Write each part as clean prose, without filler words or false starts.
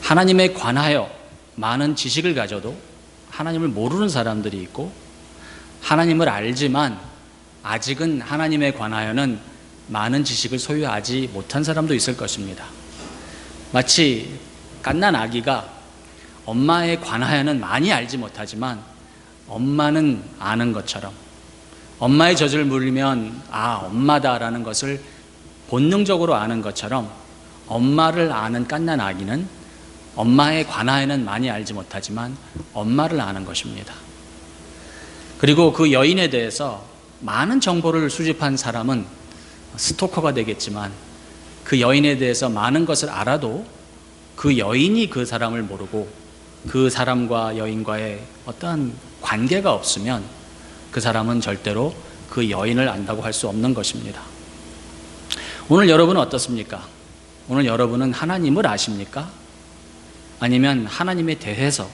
하나님에 관하여 많은 지식을 가져도 하나님을 모르는 사람들이 있고, 하나님을 알지만 아직은 하나님에 관하여는 많은 지식을 소유하지 못한 사람도 있을 것입니다. 마치 갓난 아기가 엄마에 관하여는 많이 알지 못하지만 엄마는 아는 것처럼, 엄마의 젖을 물리면 엄마다라는 것을 본능적으로 아는 것처럼, 엄마를 아는 갓난 아기는 엄마에 관하여는 많이 알지 못하지만 엄마를 아는 것입니다. 그리고 그 여인에 대해서 많은 정보를 수집한 사람은 스토커가 되겠지만, 그 여인에 대해서 많은 것을 알아도 그 여인이 그 사람을 모르고 그 사람과 여인과의 어떠한 관계가 없으면 그 사람은 절대로 그 여인을 안다고 할 수 없는 것입니다. 오늘 여러분은 어떻습니까? 오늘 여러분은 하나님을 아십니까? 아니면 하나님에 대해서,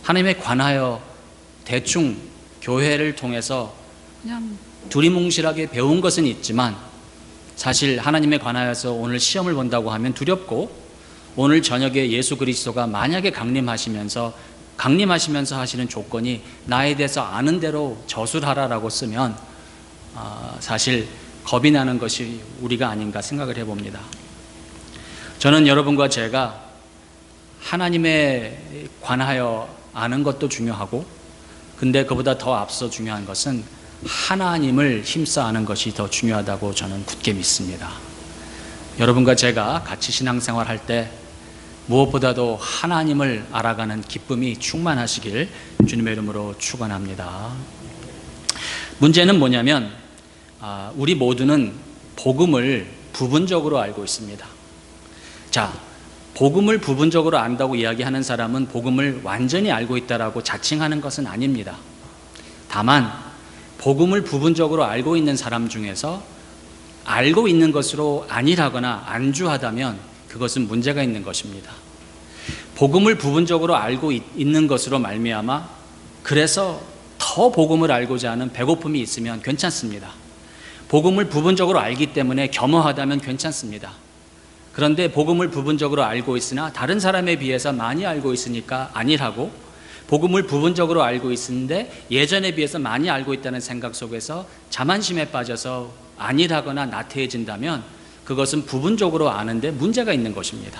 하나님에 관하여 대충 교회를 통해서 그냥 두리뭉실하게 배운 것은 있지만, 사실 하나님에 관하여서 오늘 시험을 본다고 하면 두렵고, 오늘 저녁에 예수 그리스도가 만약에 강림하시면서 하시는 조건이 나에 대해서 아는 대로 저술하라라고 쓰면 사실 겁이 나는 것이 우리가 아닌가 생각을 해봅니다. 저는 여러분과 제가 하나님에 관하여 아는 것도 중요하고, 근데 그보다 더 앞서 중요한 것은 하나님을 힘써 아는 것이 더 중요하다고 저는 굳게 믿습니다. 여러분과 제가 같이 신앙생활할 때 무엇보다도 하나님을 알아가는 기쁨이 충만하시길 주님의 이름으로 축원합니다. 문제는 뭐냐면 우리 모두는 복음을 부분적으로 알고 있습니다. 자, 복음을 부분적으로 안다고 이야기하는 사람은 복음을 완전히 알고 있다라고 자칭하는 것은 아닙니다. 다만 복음을 부분적으로 알고 있는 사람 중에서 알고 있는 것으로 안일하거나 안주하다면 그것은 문제가 있는 것입니다. 복음을 부분적으로 알고 있는 것으로 말미암아 그래서 더 복음을 알고자 하는 배고픔이 있으면 괜찮습니다. 복음을 부분적으로 알기 때문에 겸허하다면 괜찮습니다. 그런데 복음을 부분적으로 알고 있으나 다른 사람에 비해서 많이 알고 있으니까 안일하고, 복음을 부분적으로 알고 있는데 예전에 비해서 많이 알고 있다는 생각 속에서 자만심에 빠져서 안일하거나 나태해진다면 그것은 부분적으로 아는데 문제가 있는 것입니다.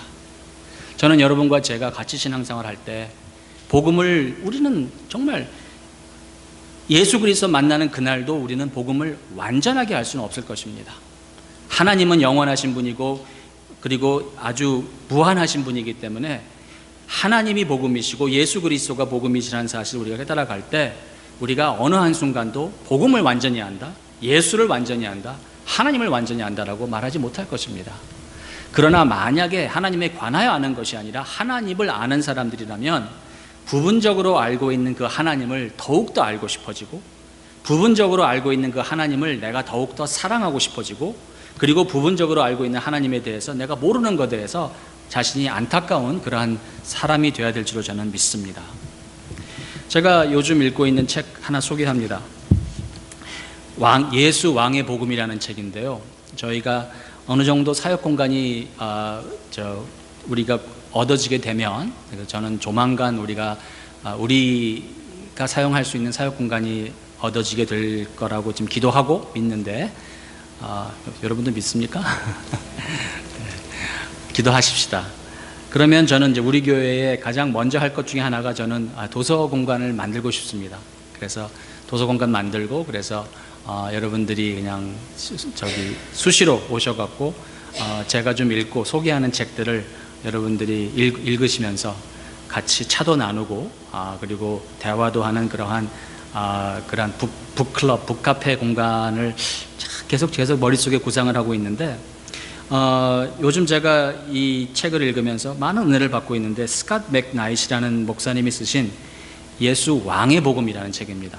저는 여러분과 제가 같이 신앙생활 할 때 복음을, 우리는 정말 예수 그리스도 만나는 그날도 우리는 복음을 완전하게 알 수는 없을 것입니다. 하나님은 영원하신 분이고 그리고 아주 무한하신 분이기 때문에 하나님이 복음이시고 예수 그리스도가 복음이시라는 사실을 우리가 깨달아갈 때 우리가 어느 한순간도 복음을 완전히 안다, 예수를 완전히 안다, 하나님을 완전히 안다라고 말하지 못할 것입니다. 그러나 만약에 하나님에 관하여 아는 것이 아니라 하나님을 아는 사람들이라면 부분적으로 알고 있는 그 하나님을 더욱더 알고 싶어지고, 부분적으로 알고 있는 그 하나님을 내가 더욱더 사랑하고 싶어지고, 그리고 부분적으로 알고 있는 하나님에 대해서 내가 모르는 것에 대해서 자신이 안타까운 그러한 사람이 되어야 될 줄로 저는 믿습니다. 제가 요즘 읽고 있는 책 하나 소개합니다. 예수 왕의 복음이라는 책인데요, 저희가 어느 정도 사역 공간이 우리가 얻어지게 되면, 저는 조만간 우리가 사용할 수 있는 사역 공간이 얻어지게 될 거라고 지금 기도하고 믿는데, 여러분도 믿습니까? 기도하십시다. 그러면 저는 이제 우리 교회에 가장 먼저 할 것 중에 하나가, 저는 도서 공간을 만들고 싶습니다. 그래서 도서 공간 만들고, 그래서 여러분들이 그냥 수시로 오셔갖고 제가 좀 읽고 소개하는 책들을 여러분들이 읽으시면서 같이 차도 나누고, 그리고 대화도 하는 그러한 북클럽, 북카페 공간을 계속 머릿속에 구상을 하고 있는데, 요즘 제가 이 책을 읽으면서 많은 은혜를 받고 있는데, 스캇 맥나잇이라는 목사님이 쓰신 예수 왕의 복음이라는 책입니다.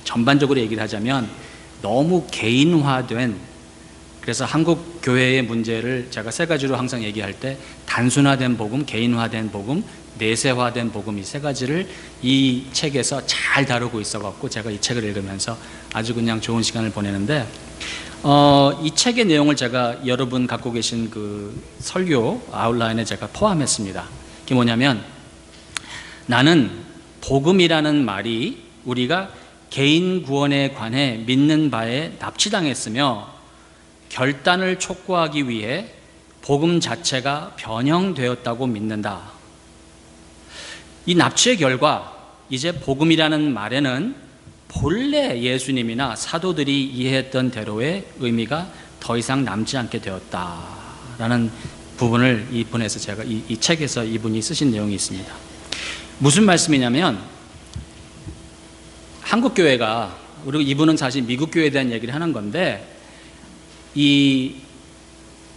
전반적으로 얘기를 하자면 너무 개인화된, 그래서 한국 교회의 문제를 제가 세 가지로 항상 얘기할 때, 단순화된 복음, 개인화된 복음, 내세화된 복음, 이 세 가지를 이 책에서 잘 다루고 있어갖고 제가 이 책을 읽으면서 아주 그냥 좋은 시간을 보내는데, 이 책의 내용을 제가 여러분 갖고 계신 그 설교 아웃라인에 제가 포함했습니다. 그게 뭐냐면, 나는 복음이라는 말이 우리가 개인 구원에 관해 믿는 바에 납치당했으며 결단을 촉구하기 위해 복음 자체가 변형되었다고 믿는다. 이 납치의 결과, 이제 복음이라는 말에는 본래 예수님이나 사도들이 이해했던 대로의 의미가 더 이상 남지 않게 되었다라는 부분을 이분에서 제가 이 책에서 이분이 쓰신 내용이 있습니다. 무슨 말씀이냐면, 한국 교회가, 그리고 이분은 사실 미국 교회에 대한 얘기를 하는 건데, 이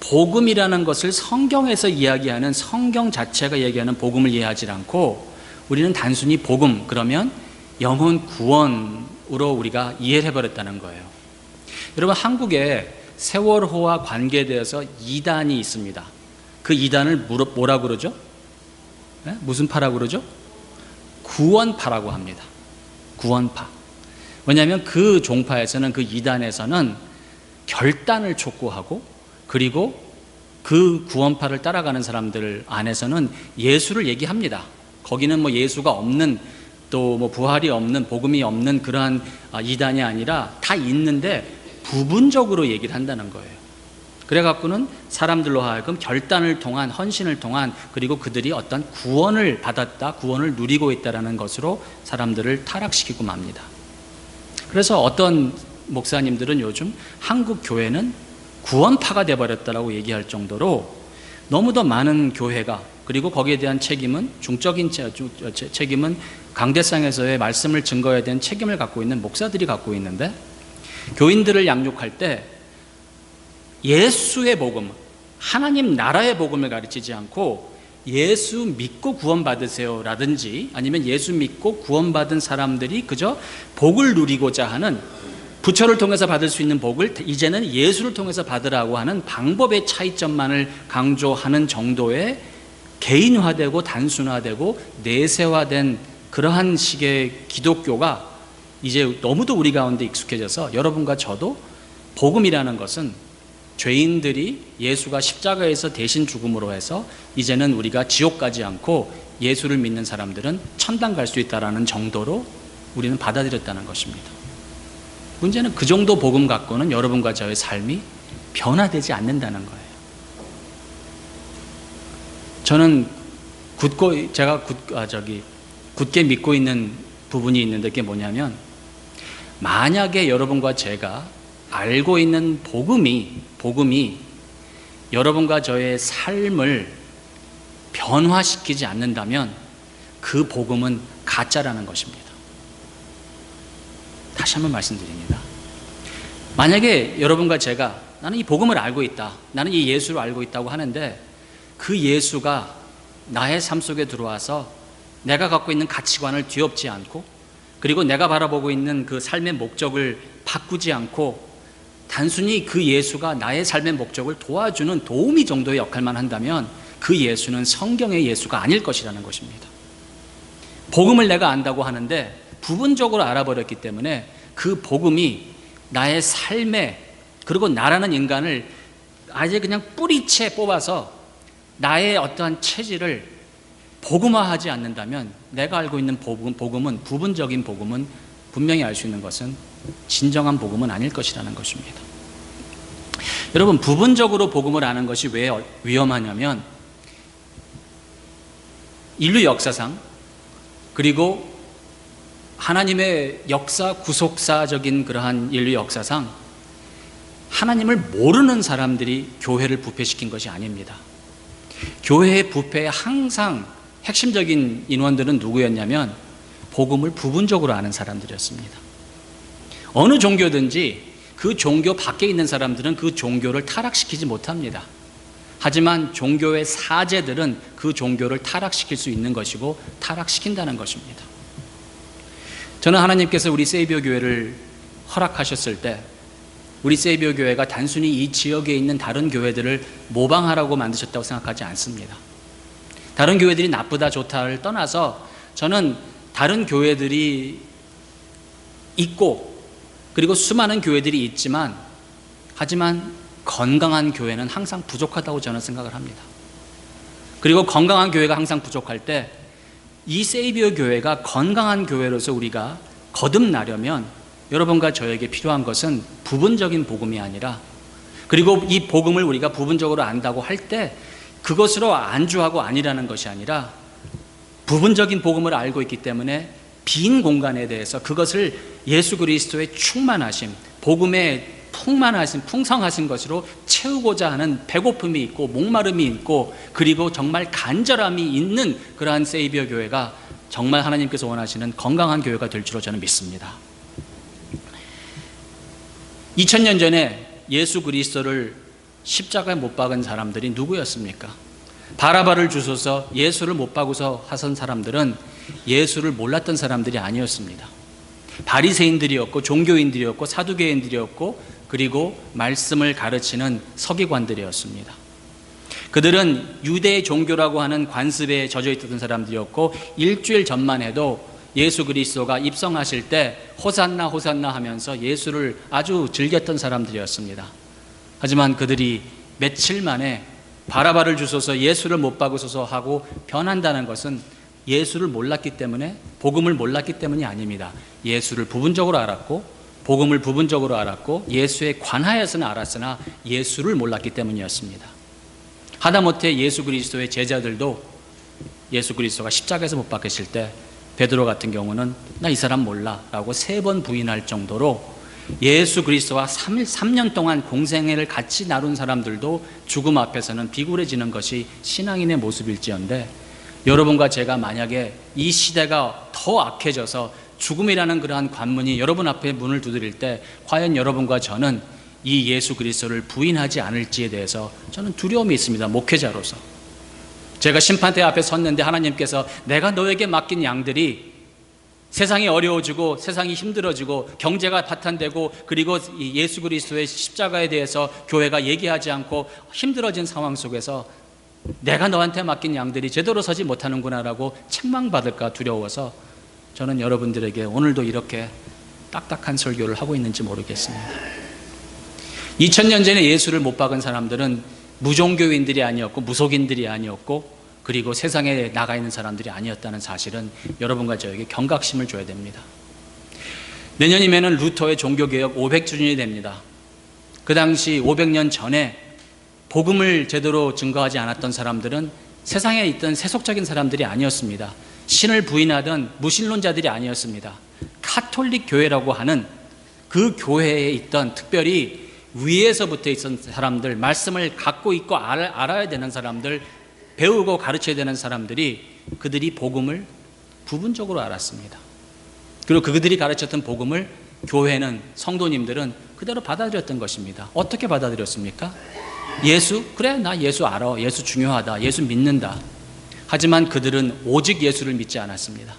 복음이라는 것을 성경에서 이야기하는, 성경 자체가 얘기하는 복음을 이해하지 않고 우리는 단순히 복음, 그러면 영혼 구원으로 우리가 이해를 해버렸다는 거예요. 여러분, 한국에 세월호와 관계되어서 이단이 있습니다. 그 이단을 뭐라고 그러죠? 네? 무슨 파라고 그러죠? 구원파라고 합니다. 구원파. 왜냐하면 그 종파에서는, 그 이단에서는 결단을 촉구하고, 그리고 그 구원파를 따라가는 사람들 안에서는 예수를 얘기합니다. 거기는 뭐 예수가 없는, 또 뭐 부활이 없는, 복음이 없는 그러한 이단이 아니라 다 있는데 부분적으로 얘기를 한다는 거예요. 그래갖고는 사람들로 하여금 결단을 통한, 헌신을 통한, 그리고 그들이 어떤 구원을 받았다, 구원을 누리고 있다는 것으로 사람들을 타락시키고 맙니다. 그래서 어떤 목사님들은 요즘 한국 교회는 구원파가 되어버렸다라고 얘기할 정도로 너무도 많은 교회가, 그리고 거기에 대한 책임은, 중적인 책임은 강대상에서의 말씀을 증거해야 되는 책임을 갖고 있는 목사들이 갖고 있는데, 교인들을 양육할 때 예수의 복음, 하나님 나라의 복음을 가르치지 않고 예수 믿고 구원받으세요 라든지, 아니면 예수 믿고 구원받은 사람들이 그저 복을 누리고자 하는, 부처를 통해서 받을 수 있는 복을 이제는 예수를 통해서 받으라고 하는 방법의 차이점만을 강조하는 정도의 개인화되고 단순화되고 내세화된 그러한 식의 기독교가 이제 너무도 우리 가운데 익숙해져서, 여러분과 저도 복음이라는 것은 죄인들이 예수가 십자가에서 대신 죽음으로 해서 이제는 우리가 지옥 가지 않고 예수를 믿는 사람들은 천당 갈 수 있다는 정도로 우리는 받아들였다는 것입니다. 문제는 그 정도 복음 갖고는 여러분과 저의 삶이 변화되지 않는다는 거예요. 저는 굳게 믿고 있는 부분이 있는데, 그게 뭐냐면, 만약에 여러분과 제가 알고 있는 복음이 여러분과 저의 삶을 변화시키지 않는다면 그 복음은 가짜라는 것입니다. 다시 한번 말씀드립니다. 만약에 여러분과 제가, 나는 이 복음을 알고 있다, 나는 이 예수를 알고 있다고 하는데, 그 예수가 나의 삶 속에 들어와서 내가 갖고 있는 가치관을 뒤엎지 않고, 그리고 내가 바라보고 있는 그 삶의 목적을 바꾸지 않고, 단순히 그 예수가 나의 삶의 목적을 도와주는 도우미 정도의 역할만 한다면 그 예수는 성경의 예수가 아닐 것이라는 것입니다. 복음을 내가 안다고 하는데 부분적으로 알아버렸기 때문에 그 복음이 나의 삶에, 그리고 나라는 인간을 아예 그냥 뿌리채 뽑아서 나의 어떠한 체질을 복음화하지 않는다면, 내가 알고 있는 복음은, 부분적인 복음은 분명히 알 수 있는 것은 진정한 복음은 아닐 것이라는 것입니다. 여러분, 부분적으로 복음을 아는 것이 왜 위험하냐면, 인류 역사상, 그리고 하나님의 역사, 구속사적인 그러한 인류 역사상 하나님을 모르는 사람들이 교회를 부패시킨 것이 아닙니다. 교회의 부패에 항상 핵심적인 인원들은 누구였냐면 복음을 부분적으로 아는 사람들이었습니다. 어느 종교든지 그 종교 밖에 있는 사람들은 그 종교를 타락시키지 못합니다. 하지만 종교의 사제들은 그 종교를 타락시킬 수 있는 것이고 타락시킨다는 것입니다. 저는 하나님께서 우리 세이비어 교회를 허락하셨을 때 우리 세이비어 교회가 단순히 이 지역에 있는 다른 교회들을 모방하라고 만드셨다고 생각하지 않습니다. 다른 교회들이 나쁘다 좋다를 떠나서 저는 다른 교회들이 있고, 그리고 수많은 교회들이 있지만, 하지만 건강한 교회는 항상 부족하다고 저는 생각을 합니다. 그리고 건강한 교회가 항상 부족할 때 이 세이비어 교회가 건강한 교회로서 우리가 거듭나려면 여러분과 저에게 필요한 것은 부분적인 복음이 아니라, 그리고 이 복음을 우리가 부분적으로 안다고 할 때 그것으로 안주하고 아니라는 것이 아니라 부분적인 복음을 알고 있기 때문에 빈 공간에 대해서 그것을 예수 그리스도의 충만하심, 복음의 풍만하신, 풍성하신 것으로 채우고자 하는 배고픔이 있고 목마름이 있고 그리고 정말 간절함이 있는 그러한 세이비어 교회가 정말 하나님께서 원하시는 건강한 교회가 될 줄로 저는 믿습니다. 2000년 전에 예수 그리스도를 십자가에 못 박은 사람들이 누구였습니까? 바라바를 주소서 예수를 못 박고서 하선 사람들은 예수를 몰랐던 사람들이 아니었습니다. 바리새인들이었고 종교인들이었고 사두개인들이었고 그리고 말씀을 가르치는 서기관들이었습니다. 그들은 유대 종교라고 하는 관습에 젖어 있던 사람들이었고 일주일 전만 해도 예수 그리스도가 입성하실 때 호산나 호산나 하면서 예수를 아주 즐겼던 사람들이었습니다. 하지만 그들이 며칠 만에 바라바를 주소서 예수를 못 박으소서 하고 변한다는 것은 예수를 몰랐기 때문에, 복음을 몰랐기 때문이 아닙니다. 예수를 부분적으로 알았고 복음을 부분적으로 알았고 예수에 관하여서는 알았으나 예수를 몰랐기 때문이었습니다. 하다못해 예수 그리스도의 제자들도 예수 그리스도가 십자가에서 못 박히실 때 베드로 같은 경우는 나 이 사람 몰라 라고 3번 부인할 정도로 예수 그리스도와 3년 동안 공생애를 같이 나눈 사람들도 죽음 앞에서는 비굴해지는 것이 신앙인의 모습일지언데, 여러분과 제가 만약에 이 시대가 더 악해져서 죽음이라는 그러한 관문이 여러분 앞에 문을 두드릴 때 과연 여러분과 저는 이 예수 그리스도를 부인하지 않을지에 대해서 저는 두려움이 있습니다. 목회자로서 제가 심판대 앞에 섰는데 하나님께서 내가 너에게 맡긴 양들이 세상이 어려워지고 세상이 힘들어지고 경제가 파탄되고 그리고 예수 그리스도의 십자가에 대해서 교회가 얘기하지 않고 힘들어진 상황 속에서 내가 너한테 맡긴 양들이 제대로 서지 못하는구나라고 책망받을까 두려워서 저는 여러분들에게 오늘도 이렇게 딱딱한 설교를 하고 있는지 모르겠습니다. 2000년 전에 예수를 못 박은 사람들은 무종교인들이 아니었고 무속인들이 아니었고 그리고 세상에 나가 있는 사람들이 아니었다는 사실은 여러분과 저에게 경각심을 줘야 됩니다. 내년이면 루터의 종교개혁 500주년이 됩니다. 그 당시 500년 전에 복음을 제대로 증거하지 않았던 사람들은 세상에 있던 세속적인 사람들이 아니었습니다. 신을 부인하던 무신론자들이 아니었습니다. 카톨릭 교회라고 하는 그 교회에 있던 특별히 위에서부터 있던 사람들, 말씀을 갖고 있고 알아야 되는 사람들, 배우고 가르쳐야 되는 사람들이 그들이 복음을 부분적으로 알았습니다. 그리고 그들이 가르쳤던 복음을 교회는, 성도님들은 그대로 받아들였던 것입니다. 어떻게 받아들였습니까? 예수? 그래, 나 예수 알아. 예수 중요하다. 예수 믿는다. 하지만 그들은 오직 예수를 믿지 않았습니다.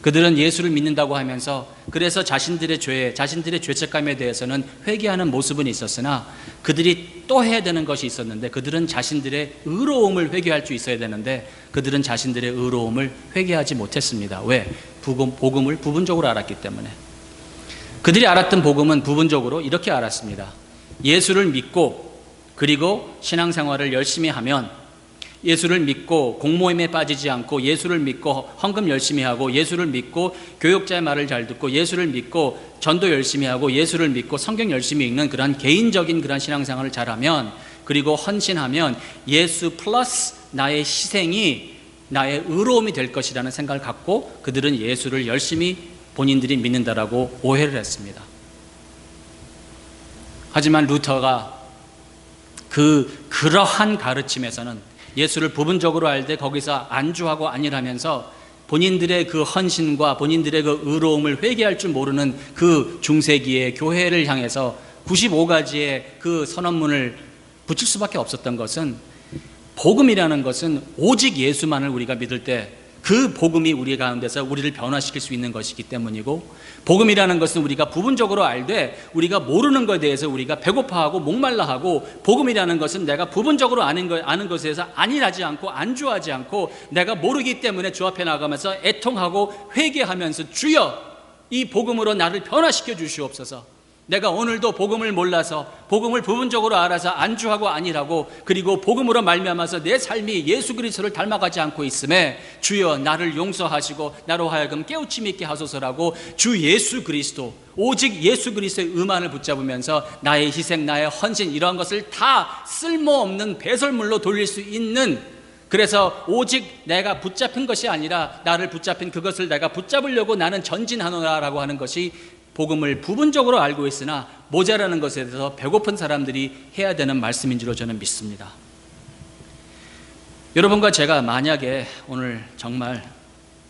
그들은 예수를 믿는다고 하면서 그래서 자신들의 죄, 자신들의 죄책감에 대해서는 회개하는 모습은 있었으나 그들이 또 해야 되는 것이 있었는데 그들은 자신들의 의로움을 회개할 수 있어야 되는데 그들은 자신들의 의로움을 회개하지 못했습니다. 왜? 복음을 부분적으로 알았기 때문에. 그들이 알았던 복음은 부분적으로 이렇게 알았습니다. 예수를 믿고 그리고 신앙생활을 열심히 하면, 예수를 믿고 공모임에 빠지지 않고 예수를 믿고 헌금 열심히 하고 예수를 믿고 교육자의 말을 잘 듣고 예수를 믿고 전도 열심히 하고 예수를 믿고 성경 열심히 읽는 그런 개인적인 그런 신앙생활을 잘하면, 그리고 헌신하면 예수 플러스 나의 희생이 나의 의로움이 될 것이라는 생각을 갖고 그들은 예수를 열심히 본인들이 믿는다라고 오해를 했습니다. 하지만 루터가 그러한 가르침에서는 예수를 부분적으로 알되 거기서 안주하고 아니라면서 본인들의 그 헌신과 본인들의 그 의로움을 회개할 줄 모르는 그 중세기의 교회를 향해서 95가지의 그 선언문을 붙일 수밖에 없었던 것은, 복음이라는 것은 오직 예수만을 우리가 믿을 때 그 복음이 우리 가운데서 우리를 변화시킬 수 있는 것이기 때문이고, 복음이라는 것은 우리가 부분적으로 알되 우리가 모르는 것에 대해서 우리가 배고파하고 목말라하고, 복음이라는 것은 내가 부분적으로 아는 것에 대해서 안일하지 않고 안주하지 않고 내가 모르기 때문에 주 앞에 나가면서 애통하고 회개하면서 주여 이 복음으로 나를 변화시켜 주시옵소서, 내가 오늘도 복음을 몰라서 복음을 부분적으로 알아서 안주하고 아니라고 그리고 복음으로 말미암아서 내 삶이 예수 그리스도를 닮아가지 않고 있음에 주여 나를 용서하시고 나로 하여금 깨우침 있게 하소서라고 주 예수 그리스도 오직 예수 그리스도의 의만을 붙잡으면서 나의 희생 나의 헌신 이러한 것을 다 쓸모없는 배설물로 돌릴 수 있는 그래서 오직 내가 붙잡힌 것이 아니라 나를 붙잡힌 그것을 내가 붙잡으려고 나는 전진하노라라고 하는 것이 복음을 부분적으로 알고 있으나 모자라는 것에 대해서 배고픈 사람들이 해야 되는 말씀인 줄로 저는 믿습니다. 여러분과 제가 만약에 오늘 정말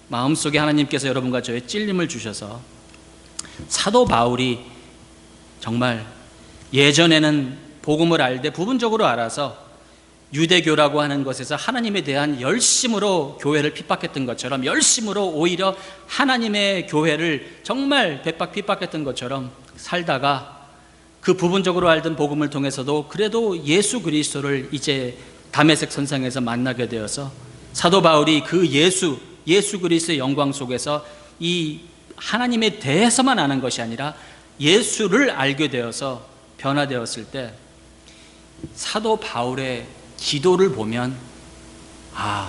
마음속에 하나님께서 여러분과 저의 찔림을 주셔서 사도 바울이 정말 예전에는 복음을 알되 부분적으로 알아서 유대교라고 하는 것에서 하나님에 대한 열심으로 교회를 핍박했던 것처럼 열심으로 오히려 하나님의 교회를 정말 핍박했던 것처럼 살다가 그 부분적으로 알던 복음을 통해서도 그래도 예수 그리스도를 이제 다메섹 선상에서 만나게 되어서 사도 바울이 그 예수 그리스도의 영광 속에서 이 하나님에 대해서만 아는 것이 아니라 예수를 알게 되어서 변화되었을 때 사도 바울의 기도를 보면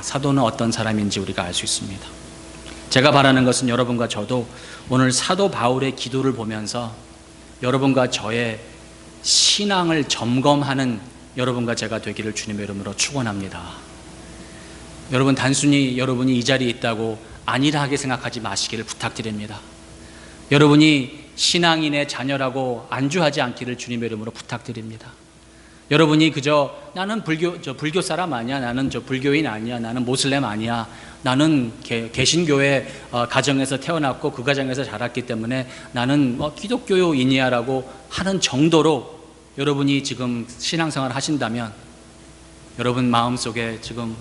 사도는 어떤 사람인지 우리가 알 수 있습니다. 제가 바라는 것은 여러분과 저도 오늘 사도 바울의 기도를 보면서 여러분과 저의 신앙을 점검하는 여러분과 제가 되기를 주님의 이름으로 축원합니다. 여러분 단순히 여러분이 이 자리에 있다고 안일하게 생각하지 마시기를 부탁드립니다. 여러분이 신앙인의 자녀라고 안주하지 않기를 주님의 이름으로 부탁드립니다. 여러분이 그저 나는 불교 사람 아니야, 나는 불교인 아니야, 나는 모슬렘 아니야, 나는 개신교회 가정에서 태어났고 그 가정에서 자랐기 때문에 나는 기독교인이야라고 하는 정도로 여러분이 지금 신앙생활을 하신다면 여러분 마음속에 지금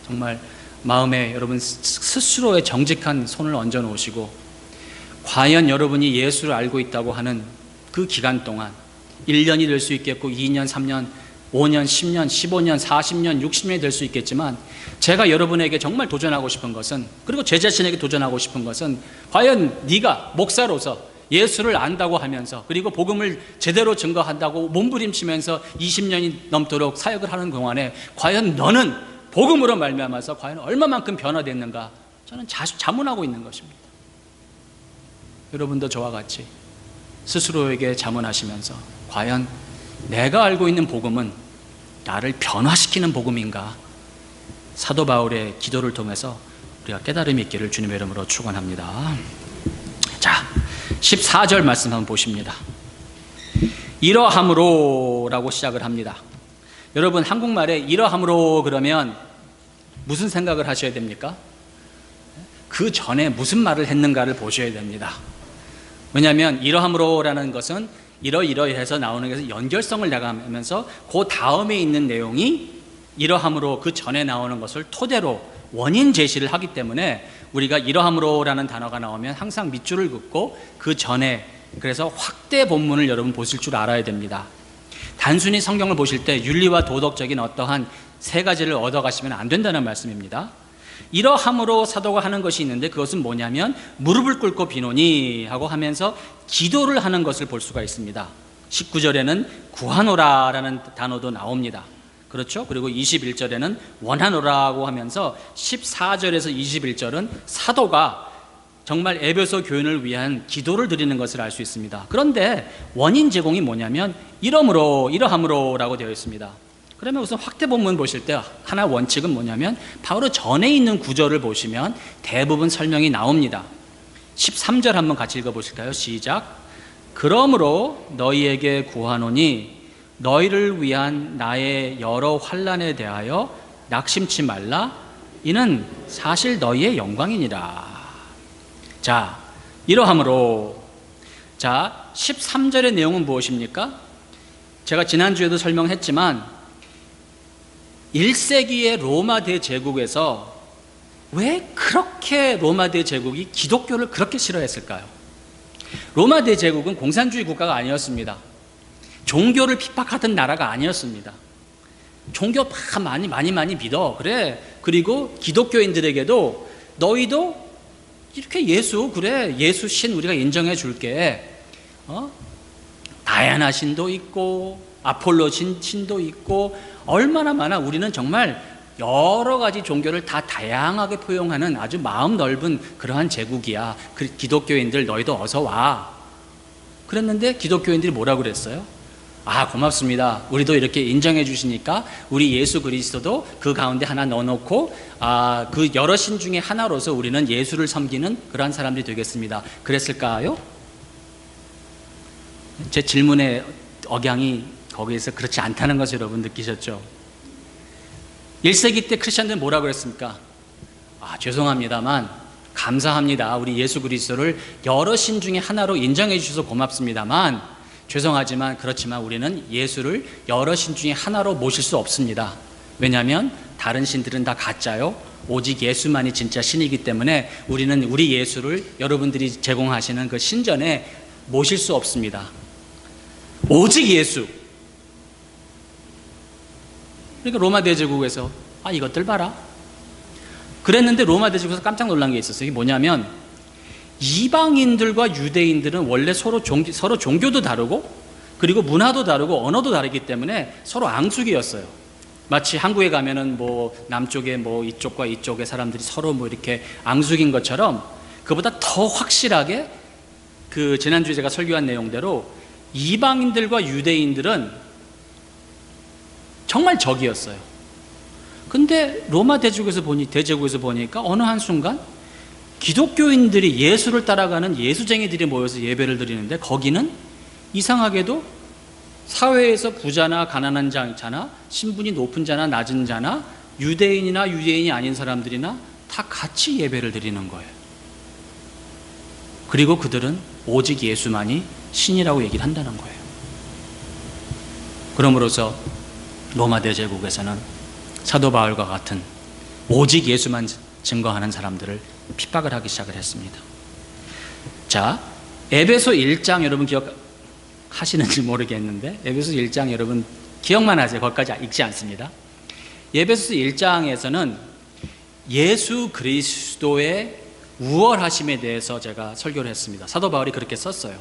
정말 마음에 여러분 스스로의 정직한 손을 얹어 놓으시고 과연 여러분이 예수를 알고 있다고 하는 그 기간 동안 1년이 될 수 있겠고 2년, 3년, 5년, 10년, 15년, 40년, 60년이 될 수 있겠지만 제가 여러분에게 정말 도전하고 싶은 것은 그리고 제 자신에게 도전하고 싶은 것은 과연 네가 목사로서 예수를 안다고 하면서 그리고 복음을 제대로 증거한다고 몸부림치면서 20년이 넘도록 사역을 하는 동안에 과연 너는 복음으로 말미암아서 과연 얼마만큼 변화됐는가 저는 자문하고 있는 것입니다. 여러분도 저와 같이 스스로에게 자문하시면서 과연 내가 알고 있는 복음은 나를 변화시키는 복음인가? 사도 바울의 기도를 통해서 우리가 깨달음이 있기를 주님의 이름으로 축원합니다. 자, 14절 말씀 한번 보십니다. 이러함으로 라고 시작을 합니다. 여러분 한국말에 이러함으로 그러면 무슨 생각을 하셔야 됩니까? 그 전에 무슨 말을 했는가를 보셔야 됩니다. 왜냐하면 이러함으로라는 것은 이러이러해서 나오는 것에서 연결성을 나가면서 그 다음에 있는 내용이 이러함으로 그 전에 나오는 것을 토대로 원인 제시를 하기 때문에 우리가 이러함으로라는 단어가 나오면 항상 밑줄을 긋고 그 전에 그래서 확대 본문을 여러분 보실 줄 알아야 됩니다. 단순히 성경을 보실 때 윤리와 도덕적인 어떠한 세 가지를 얻어가시면 안 된다는 말씀입니다. 이러함으로 사도가 하는 것이 있는데 그것은 뭐냐면 무릎을 꿇고 비노니 하고 하면서 기도를 하는 것을 볼 수가 있습니다. 19절에는 구하노라 라는 단어도 나옵니다. 그렇죠? 그리고 21절에는 원하노라고 하면서 14절에서 21절은 사도가 정말 에베소 교인을 위한 기도를 드리는 것을 알 수 있습니다. 그런데 원인 제공이 뭐냐면 이러함으로 라고 되어 있습니다. 그러면 우선 확대 본문 보실 때 하나 원칙은 뭐냐면 바로 전에 있는 구절을 보시면 대부분 설명이 나옵니다. 13절 한번 같이 읽어보실까요? 시작. 그러므로 너희에게 구하노니 너희를 위한 나의 여러 환난에 대하여 낙심치 말라. 이는 사실 너희의 영광이니라. 자, 이러함으로 자 13절의 내용은 무엇입니까? 제가 지난주에도 설명했지만 1세기의 로마 대제국에서 왜 그렇게 로마 대제국이 기독교를 그렇게 싫어했을까요? 로마 대제국은 공산주의 국가가 아니었습니다. 종교를 핍박하던 나라가 아니었습니다. 종교 많이 믿어. 그래. 그리고 기독교인들에게도 너희도 이렇게 예수 신 우리가 인정해 줄게. 다야나 신도 있고 아폴로 신도 있고 얼마나 많아. 우리는 정말 여러 가지 종교를 다 다양하게 포용하는 아주 마음 넓은 그러한 제국이야. 기독교인들 너희도 어서 와. 그랬는데 기독교인들이 뭐라고 그랬어요? 아, 고맙습니다. 우리도 이렇게 인정해 주시니까 우리 예수 그리스도도 그 가운데 하나 넣어놓고 그 여러 신 중에 하나로서 우리는 예수를 섬기는 그러한 사람들이 되겠습니다. 그랬을까요? 제 질문의 억양이 거기에서 그렇지 않다는 것을 여러분 느끼셨죠? 1세기 때 크리스천들은 뭐라고 그랬습니까? 죄송합니다만 감사합니다. 우리 예수 그리스도를 여러 신 중에 하나로 인정해 주셔서 고맙습니다만 죄송하지만 그렇지만 우리는 예수를 여러 신 중에 하나로 모실 수 없습니다. 왜냐하면 다른 신들은 다 가짜요. 오직 예수만이 진짜 신이기 때문에 우리는 우리 예수를 여러분들이 제공하시는 그 신전에 모실 수 없습니다. 오직 예수. 그러니까 로마 대제국에서 이것들 봐라. 그랬는데 로마 대제국에서 깜짝 놀란 게 있었어요. 이게 뭐냐면 이방인들과 유대인들은 원래 서로 종교도 다르고 그리고 문화도 다르고 언어도 다르기 때문에 서로 앙숙이었어요. 마치 한국에 가면은 뭐 남쪽에 뭐 이쪽과 이쪽의 사람들이 서로 뭐 이렇게 앙숙인 것처럼 그보다 더 확실하게 그 지난주에 제가 설교한 내용대로 이방인들과 유대인들은 정말 적이었어요. 근데 로마 대제국에서 보니까 어느 한순간 기독교인들이 예수를 따라가는 예수쟁이들이 모여서 예배를 드리는데 거기는 이상하게도 사회에서 부자나 가난한 자나 신분이 높은 자나 낮은 자나 유대인이나 유대인이 아닌 사람들이나 다 같이 예배를 드리는 거예요. 그리고 그들은 오직 예수만이 신이라고 얘기를 한다는 거예요. 그러므로서 로마 대제국에서는 사도 바울과 같은 오직 예수만 증거하는 사람들을 핍박을 하기 시작을 했습니다. 자, 에베소 1장 여러분 기억하시는지 모르겠는데 에베소 1장 여러분 기억만 하세요. 거기까지 읽지 않습니다. 에베소 1장에서는 예수 그리스도의 우월하심에 대해서 제가 설교를 했습니다. 사도 바울이 그렇게 썼어요.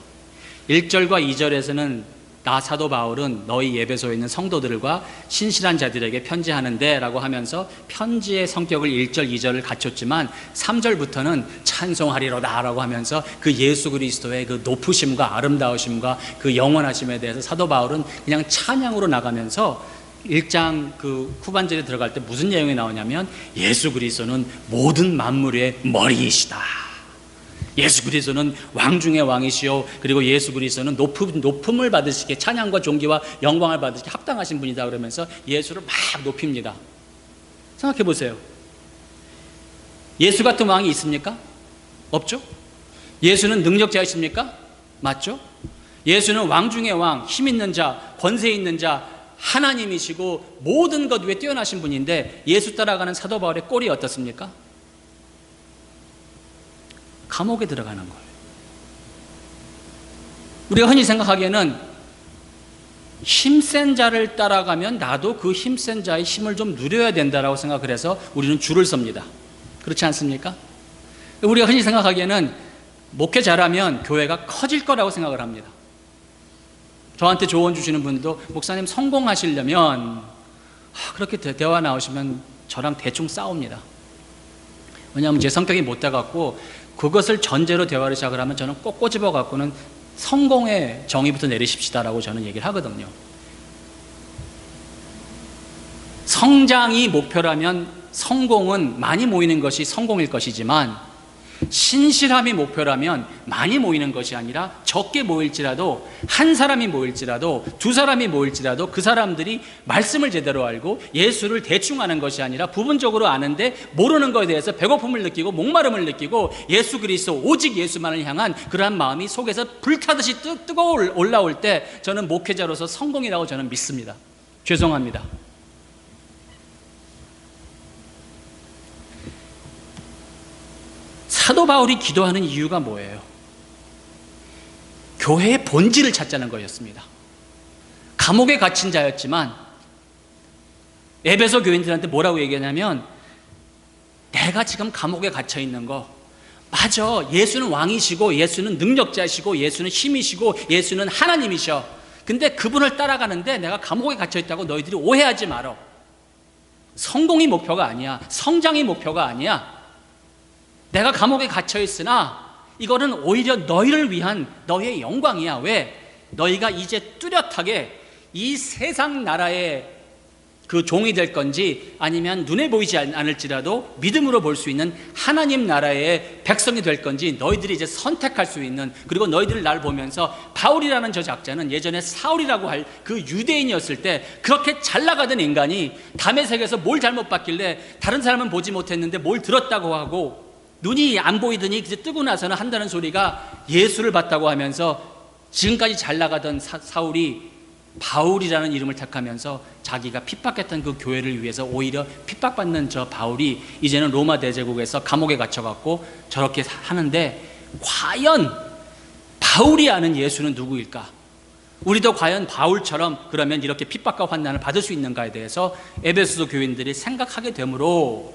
1절과 2절에서는 나 사도 바울은 너희 에베소에 있는 성도들과 신실한 자들에게 편지하는데 라고 하면서 편지의 성격을 1절, 2절을 갖췄지만 3절부터는 찬송하리로다 라고 하면서 그 예수 그리스도의 그 높으심과 아름다우심과 그 영원하심에 대해서 사도 바울은 그냥 찬양으로 나가면서 1장 그 후반절에 들어갈 때 무슨 내용이 나오냐면 예수 그리스도는 모든 만물의 머리이시다. 예수 그리스도는 왕 중의 왕이시오. 그리고 예수 그리스도는 높음을 받으시기에 찬양과 존귀와 영광을 받으시기에 합당하신 분이다 그러면서 예수를 막 높입니다. 생각해 보세요. 예수 같은 왕이 있습니까? 없죠? 예수는 능력자이십니까? 맞죠? 예수는 왕 중의 왕, 힘 있는 자, 권세 있는 자, 하나님이시고 모든 것 위에 뛰어나신 분인데 예수 따라가는 사도 바울의 꼴이 어떻습니까? 감옥에 들어가는 거예요. 우리가 흔히 생각하기에는 힘센 자를 따라가면 나도 그 힘센 자의 힘을 좀 누려야 된다라고 생각을 해서 우리는 줄을 섭니다. 그렇지 않습니까? 우리가 흔히 생각하기에는 목회 잘하면 교회가 커질 거라고 생각을 합니다. 저한테 조언 주시는 분도 목사님 성공하시려면 그렇게 대화 나오시면 저랑 대충 싸웁니다. 왜냐하면 제 성격이 못 돼갖고 그것을 전제로 대화를 시작을 하면 저는 꼭 꼬집어 갖고는 성공의 정의부터 내리십시다라고 저는 얘기를 하거든요. 성장이 목표라면 성공은 많이 모이는 것이 성공일 것이지만 신실함이 목표라면 많이 모이는 것이 아니라 적게 모일지라도 한 사람이 모일지라도 두 사람이 모일지라도 그 사람들이 말씀을 제대로 알고 예수를 대충 아는 것이 아니라 부분적으로 아는데 모르는 것에 대해서 배고픔을 느끼고 목마름을 느끼고 예수 그리스도 오직 예수만을 향한 그러한 마음이 속에서 불타듯이 뜨거워 올라올 때 저는 목회자로서 성공이라고 저는 믿습니다. 죄송합니다. 사도 바울이 기도하는 이유가 뭐예요? 교회의 본질을 찾자는 거였습니다. 감옥에 갇힌 자였지만 에베소 교인들한테 뭐라고 얘기하냐면 내가 지금 감옥에 갇혀 있는 거 맞아. 예수는 왕이시고 예수는 능력자시고 예수는 힘이시고 예수는 하나님이셔. 근데 그분을 따라가는데 내가 감옥에 갇혀 있다고 너희들이 오해하지 말어. 성공이 목표가 아니야. 성장이 목표가 아니야. 내가 감옥에 갇혀 있으나 이거는 오히려 너희를 위한 너희의 영광이야. 왜? 너희가 이제 뚜렷하게 이 세상 나라의 그 종이 될 건지 아니면 눈에 보이지 않을지라도 믿음으로 볼 수 있는 하나님 나라의 백성이 될 건지 너희들이 이제 선택할 수 있는, 그리고 너희들을 날 보면서 바울이라는 저 작자는 예전에 사울이라고 할 그 유대인이었을 때 그렇게 잘 나가던 인간이 다메섹에서 뭘 잘못 봤길래 다른 사람은 보지 못했는데 뭘 들었다고 하고 눈이 안 보이더니 이제 뜨고 나서는 한다는 소리가 예수를 봤다고 하면서 지금까지 잘 나가던 사울이 바울이라는 이름을 택하면서 자기가 핍박했던 그 교회를 위해서 오히려 핍박받는 저 바울이 이제는 로마 대제국에서 감옥에 갇혀갖고 저렇게 하는데, 과연 바울이 아는 예수는 누구일까? 우리도 과연 바울처럼 그러면 이렇게 핍박과 환난을 받을 수 있는가에 대해서 에베소서 교인들이 생각하게 되므로,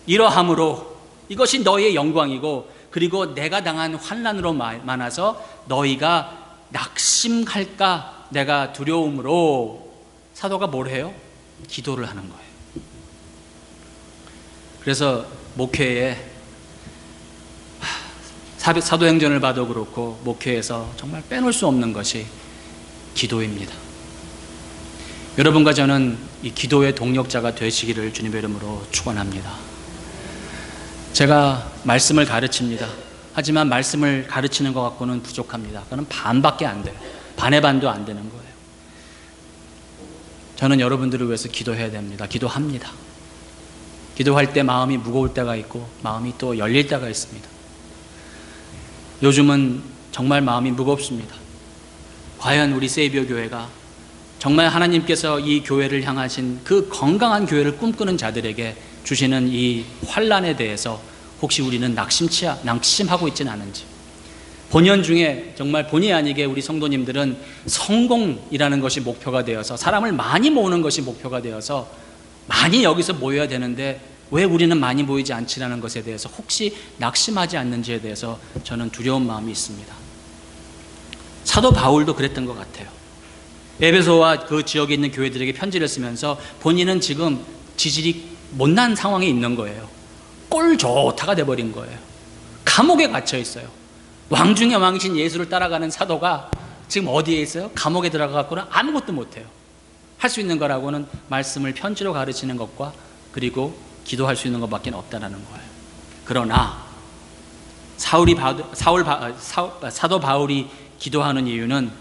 이러함으로 이것이 너희의 영광이고, 그리고 내가 당한 환난으로 많아서 너희가 낙심할까 내가 두려움으로 사도가 뭘 해요? 기도를 하는 거예요. 그래서 목회에 사도행전을 봐도 그렇고 목회에서 정말 빼놓을 수 없는 것이 기도입니다. 여러분과 저는 이 기도의 동력자가 되시기를 주님의 이름으로 축원합니다. 제가 말씀을 가르칩니다. 하지만 말씀을 가르치는 것 갖고는 부족합니다. 그건 반밖에 안 돼요. 반의 반도 안 되는 거예요. 저는 여러분들을 위해서 기도해야 됩니다. 기도합니다. 기도할 때 마음이 무거울 때가 있고 마음이 또 열릴 때가 있습니다. 요즘은 정말 마음이 무겁습니다. 과연 우리 세이비어 교회가 정말 하나님께서 이 교회를 향하신 그 건강한 교회를 꿈꾸는 자들에게 주시는 이 환난에 대해서 혹시 우리는 낙심하고 있지는 않은지. 본연 중에 정말 본의 아니게 우리 성도님들은 성공이라는 것이 목표가 되어서, 사람을 많이 모으는 것이 목표가 되어서 많이 여기서 모여야 되는데 왜 우리는 많이 모이지 않지라는 것에 대해서 혹시 낙심하지 않는지에 대해서 저는 두려운 마음이 있습니다. 사도 바울도 그랬던 것 같아요. 에베소와 그 지역에 있는 교회들에게 편지를 쓰면서 본인은 지금 지질이 못난 상황에 있는 거예요. 꼴 좋다가 돼버린 거예요. 감옥에 갇혀 있어요. 왕 중의 왕이신 예수를 따라가는 사도가 지금 어디에 있어요? 감옥에 들어가고는 아무것도 못해요. 할 수 있는 거라고는 말씀을 편지로 가르치는 것과 그리고 기도할 수 있는 것밖에 없다는 거예요. 그러나 사도 바울이 기도하는 이유는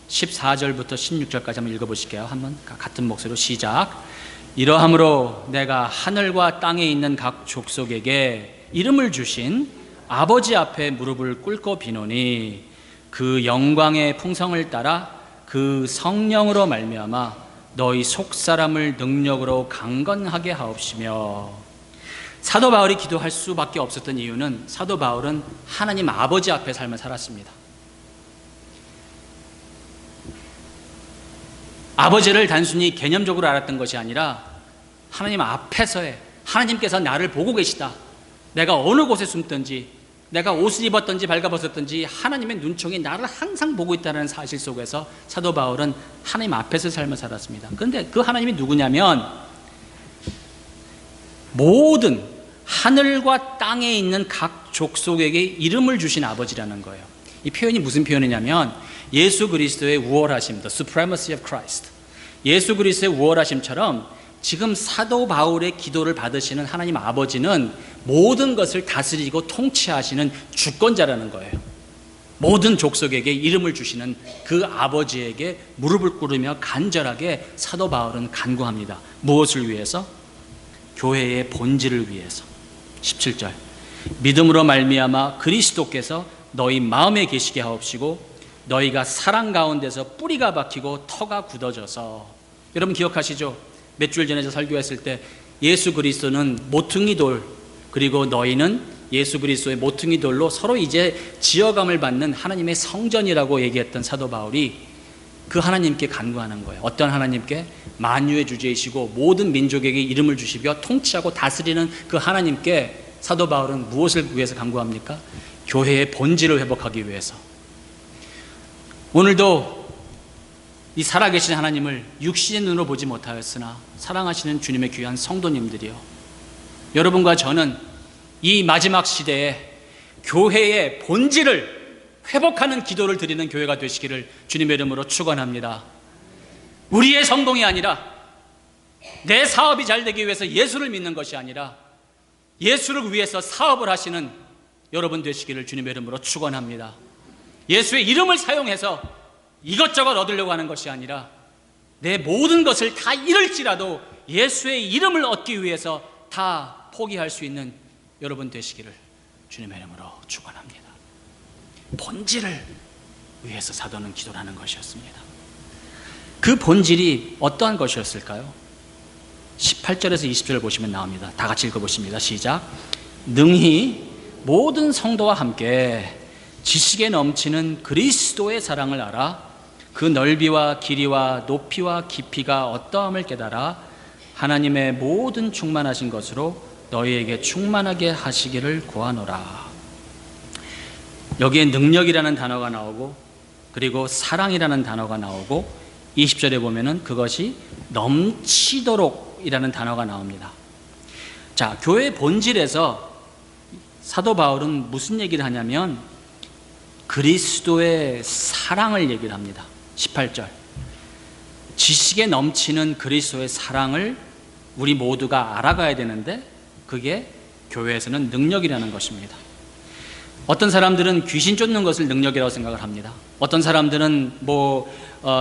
14절부터 16절까지 한번 읽어보실게요. 한번 같은 목소리로 시작. 이러함으로 내가 하늘과 땅에 있는 각 족속에게 이름을 주신 아버지 앞에 무릎을 꿇고 비노니 그 영광의 풍성을 따라 그 성령으로 말미암아 너희 속사람을 능력으로 강건하게 하옵시며. 사도 바울이 기도할 수밖에 없었던 이유는 사도 바울은 하나님 아버지 앞에 삶을 살았습니다. 아버지를 단순히 개념적으로 알았던 것이 아니라 하나님 앞에서의, 하나님께서 나를 보고 계시다, 내가 어느 곳에 숨든지 내가 옷을 입었든지 발가벗었든지 하나님의 눈총이 나를 항상 보고 있다는 사실 속에서 사도 바울은 하나님 앞에서 삶을 살았습니다. 그런데 그 하나님이 누구냐면 모든 하늘과 땅에 있는 각 족속에게 이름을 주신 아버지라는 거예요. 이 표현이 무슨 표현이냐면 예수 그리스도의 우월하심, the supremacy of Christ, 예수 그리스도의 우월하심처럼 지금 사도 바울의 기도를 받으시는 하나님 아버지는 모든 것을 다스리고 통치하시는 주권자라는 거예요. 모든 족속에게 이름을 주시는 그 아버지에게 무릎을 꿇으며 간절하게 사도 바울은 간구합니다. 무엇을 위해서? 교회의 본질을 위해서. 17절. 믿음으로 말미암아 그리스도께서 너희 마음에 계시게 하옵시고 너희가 사랑 가운데서 뿌리가 박히고 터가 굳어져서. 여러분 기억하시죠? 몇 주일 전에 설교했을 때 예수 그리스도는 모퉁이 돌, 그리고 너희는 예수 그리스도의 모퉁이 돌로 서로 이제 지어감을 받는 하나님의 성전이라고 얘기했던 사도 바울이 그 하나님께 간구하는 거예요. 어떤 하나님께? 만유의 주제이시고 모든 민족에게 이름을 주시며 통치하고 다스리는 그 하나님께 사도 바울은 무엇을 위해서 간구합니까? 교회의 본질을 회복하기 위해서. 오늘도 이 살아계신 하나님을 육신의 눈으로 보지 못하였으나 사랑하시는 주님의 귀한 성도님들이요, 여러분과 저는 이 마지막 시대에 교회의 본질을 회복하는 기도를 드리는 교회가 되시기를 주님의 이름으로 축원합니다. 우리의 성공이 아니라, 내 사업이 잘 되기 위해서 예수를 믿는 것이 아니라 예수를 위해서 사업을 하시는 여러분 되시기를 주님의 이름으로 축원합니다. 예수의 이름을 사용해서 이것저것 얻으려고 하는 것이 아니라 내 모든 것을 다 잃을지라도 예수의 이름을 얻기 위해서 다 포기할 수 있는 여러분 되시기를 주님의 이름으로 축원합니다. 본질을 위해서 사도는 기도를 하는 것이었습니다. 그 본질이 어떠한 것이었을까요? 18절에서 20절을 보시면 나옵니다. 다 같이 읽어보십니다. 시작. 능히 모든 성도와 함께 지식에 넘치는 그리스도의 사랑을 알아 그 넓이와 길이와 높이와 깊이가 어떠함을 깨달아 하나님의 모든 충만하신 것으로 너희에게 충만하게 하시기를 구하노라. 여기에 능력이라는 단어가 나오고, 그리고 사랑이라는 단어가 나오고, 20절에 보면은 그것이 넘치도록 이라는 단어가 나옵니다. 자, 교회의 본질에서 사도 바울은 무슨 얘기를 하냐면 그리스도의 사랑을 얘기를 합니다. 18절. 지식에 넘치는 그리스도의 사랑을 우리 모두가 알아가야 되는데 그게 교회에서는 능력이라는 것입니다. 어떤 사람들은 귀신 쫓는 것을 능력이라고 생각을 합니다. 어떤 사람들은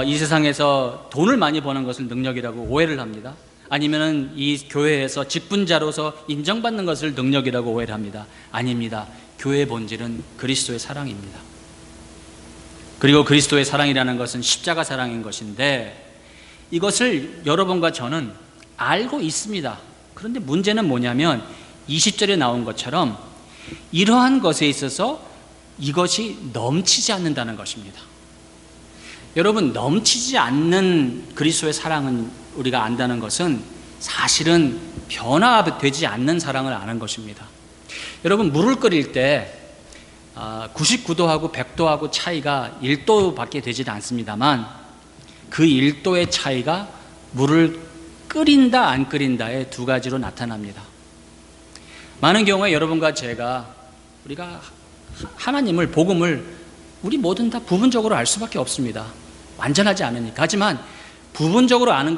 이 세상에서 돈을 많이 버는 것을 능력이라고 오해를 합니다. 아니면은 이 교회에서 직분자로서 인정받는 것을 능력이라고 오해를 합니다. 아닙니다. 교회의 본질은 그리스도의 사랑입니다. 그리고 그리스도의 사랑이라는 것은 십자가 사랑인 것인데 이것을 여러분과 저는 알고 있습니다. 그런데 문제는 뭐냐면 20절에 나온 것처럼 이러한 것에 있어서 이것이 넘치지 않는다는 것입니다. 여러분, 넘치지 않는 그리스도의 사랑은 우리가 안다는 것은 사실은 변화되지 않는 사랑을 아는 것입니다. 여러분, 물을 끓일 때 99도하고 100도하고 차이가 1도밖에 되지 않습니다만 그 1도의 차이가 물을 끓인다 안 끓인다의 두 가지로 나타납니다. 많은 경우에 여러분과 우리가 하나님을, 복음을 우리 뭐든 다 부분적으로 알 수밖에 없습니다. 완전하지 않으니까. 하지만 부분적으로 아는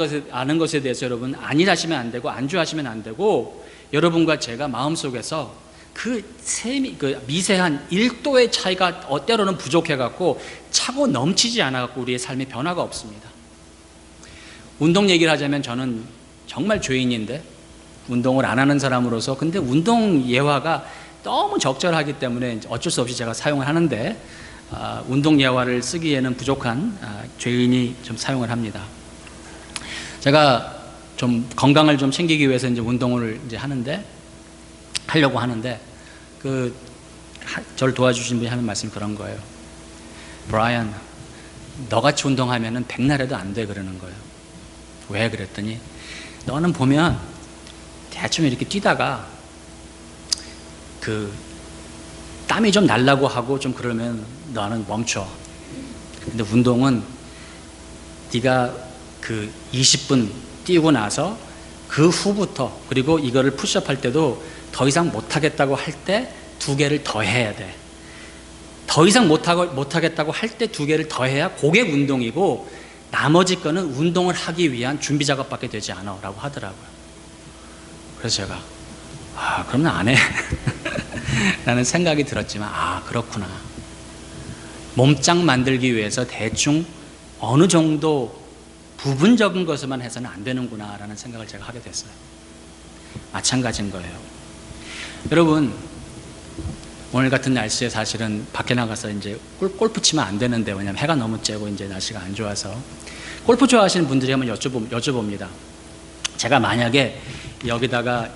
것에 대해서 여러분 안일하시면 안 되고 안주하시면 안 되고, 여러분과 제가 마음속에서 그 미세한 1도의 차이가 때로는 부족해갖고 차고 넘치지 않아갖고 우리의 삶에 변화가 없습니다. 운동 얘기를 하자면 저는 정말 죄인인데, 운동을 안 하는 사람으로서, 근데 운동 예화가 너무 적절하기 때문에 어쩔 수 없이 제가 사용을 하는데, 운동 예화를 쓰기에는 부족한 죄인이 좀 사용을 합니다. 제가 좀 건강을 좀 챙기기 위해서 이제 운동을 이제 하려고 하는데, 저를 도와주신 분이 하는 말씀이 그런 거예요. 브라이언, 너같이 운동하면은 백날에도 안 돼, 그러는 거예요. 왜? 그랬더니 너는 보면 대충 이렇게 뛰다가 땀이 좀 날라고 하고 좀 그러면 너는 멈춰. 근데 운동은 네가 20분 뛰고 나서 그 후부터, 그리고 이거를 푸시업 할 때도 더 이상 못하겠다고 할 때 2개를 더 해야 돼. 더 이상 못하겠다고 할 때 2개를 더 해야 그게 운동이고, 나머지 거는 운동을 하기 위한 준비 작업밖에 되지 않아 라고 하더라고요. 그래서 제가 그러면 안 해 라는 생각이 들었지만, 그렇구나. 몸짱 만들기 위해서 대충 어느 정도 부분적인 것만 해서는 안 되는구나 라는 생각을 제가 하게 됐어요. 마찬가지인 거예요. 여러분, 오늘 같은 날씨에 사실은 밖에 나가서 이제 골프 치면 안 되는데, 왜냐면 해가 너무 쬐고 이제 날씨가 안 좋아서. 골프 좋아하시는 분들이 한번 여쭤봅니다. 제가 만약에 여기다가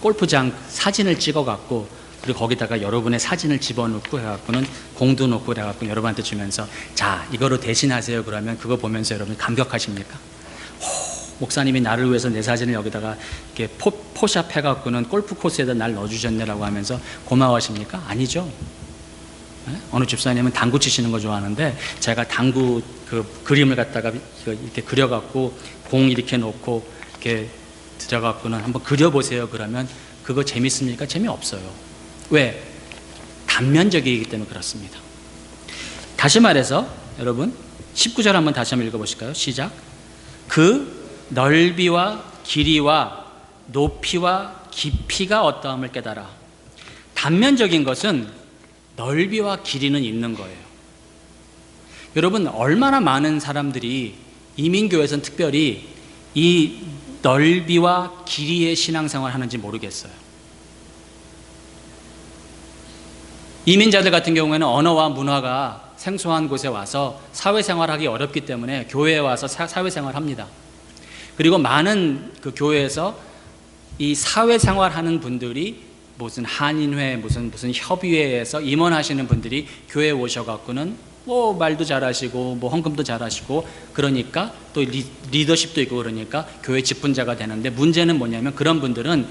골프장 사진을 찍어갖고, 그리고 거기다가 여러분의 사진을 집어넣고 해갖고는 공도 넣고 해갖고 여러분한테 주면서, 자, 이거로 대신하세요. 그러면 그거 보면서 여러분 감격하십니까? 목사님이 나를 위해서 내 사진을 여기다가 이렇게 포샵 해갖고는 골프 코스에다 날 넣어주셨네라고 하면서 고마워하십니까? 아니죠. 어느 집사님은 당구 치시는 거 좋아하는데 제가 당구 그 그림을 갖다가 이렇게 그려갖고 공 이렇게 놓고 이렇게 들어갖고는 한번 그려보세요. 그러면 그거 재밌습니까? 재미없어요. 왜? 단면적이기 때문에 그렇습니다. 다시 말해서 여러분 19절 한번 다시 한번 읽어보실까요? 시작. 그 넓이와 길이와 높이와 깊이가 어떠함을 깨달아. 단면적인 것은 넓이와 길이는 있는 거예요. 여러분 얼마나 많은 사람들이 이민교회에서는 특별히 이 넓이와 길이의 신앙생활을 하는지 모르겠어요. 이민자들 같은 경우에는 언어와 문화가 생소한 곳에 와서 사회생활하기 어렵기 때문에 교회에 와서 사회생활을 합니다. 그리고 많은 그 교회에서 이 사회생활하는 분들이 무슨 한인회, 무슨 협의회에서 임원하시는 분들이 교회에 오셔갖고는 뭐 말도 잘하시고 뭐 헌금도 잘하시고 그러니까 또 리더십도 있고 그러니까 교회 직분자가 되는데 문제는 뭐냐면 그런 분들은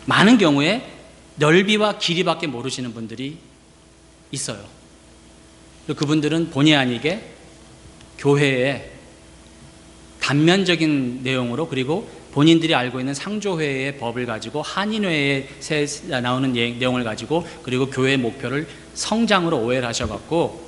많은 경우에 넓이와 길이밖에 모르시는 분들이 있어요. 그분들은 본의 아니게 교회에 단면적인 내용으로 그리고 본인들이 알고 있는 상조회의 법을 가지고 한인회에 나오는 내용을 가지고 그리고 교회의 목표를 성장으로 오해를 하셔갖고